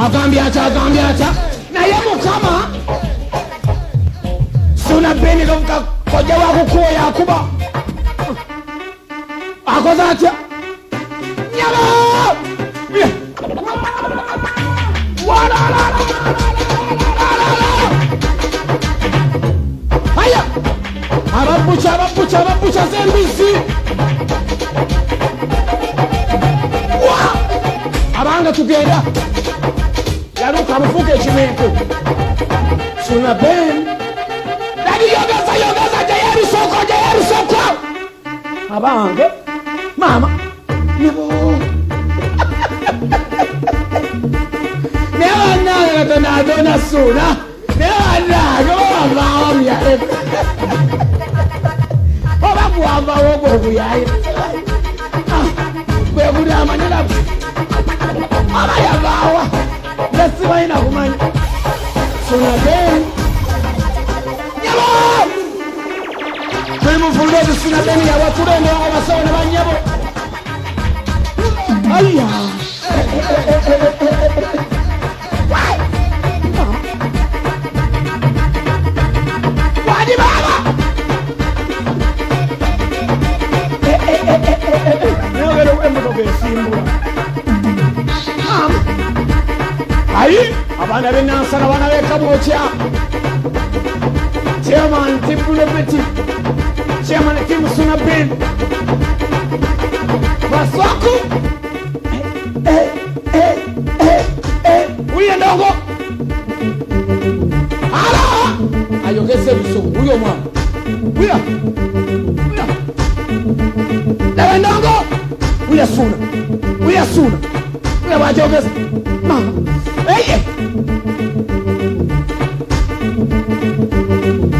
agambye atya naye mukama Suna Beni koja wakukuwa yakuba akoze atya nyama haya ababucha zembisi abanga tugenda yaluka mufuka ekimentu Suna Beni dadi yogeza jayeri soko abange mama nibo newana dona Suna newana go ya oba kuamba wogo ya bwe buda manela mama ya bawa lesiwa ina kumanya Suna Beni Mufundezi Suna Beni ya waturende wako masawa na banyabo aya wadi baba nogero embo besimbula ayi abana benansa na bana bekabocha chairman Timbule Petit chairman team Suna Beni Basoko uye ndongo ala ayogese biso uyo mwana uya lewe ndongo uya Suna uya wajogese mama eye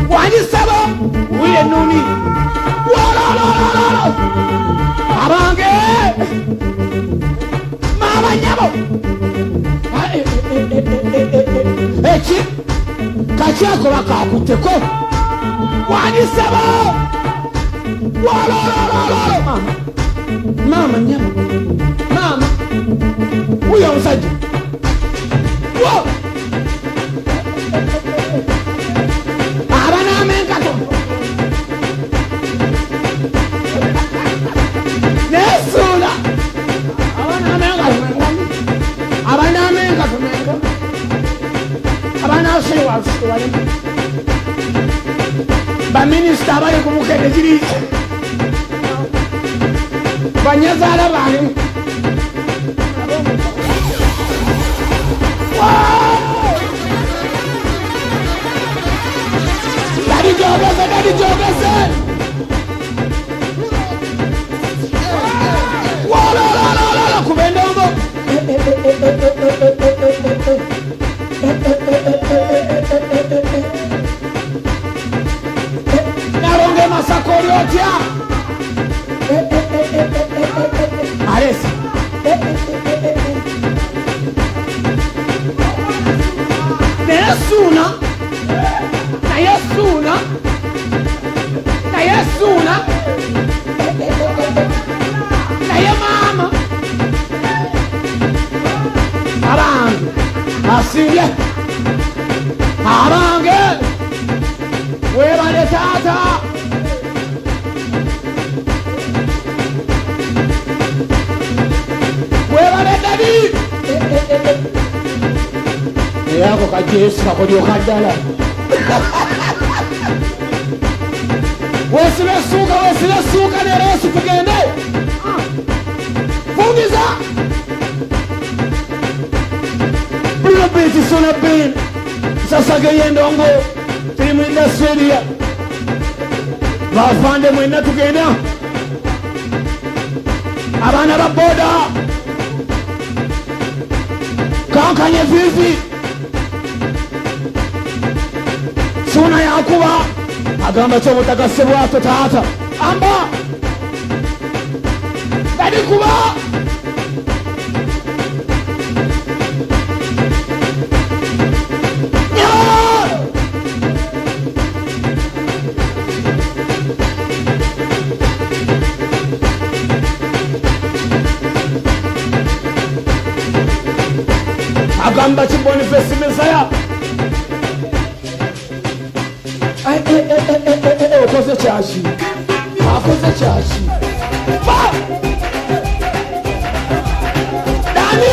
wani sabo uye nuni abange mama nyabo eki kachako bakakuteko wani sabo mama nyabo mama uyo msaji abana menkato Nesuna abana menkato abana sewa ba minister bali kumukende jiri banyazala bali Daddy jogeze wala kubendongo naronge masakori otia aresi Suna naye mama abange asinge abange webale tata webale dadi yako kajesu kakodio kadala wesile suka neresu tugende fungiza Bruno Biti Suna Beni sasa geyendongo timu industry bafande mwenda tugenda abana baboda kankanye vivi Suna yakuba agamba cyo butagasebwa tata amba badi kuba gamba Boniface Messiah okoze kyaki akoze kyaki Dani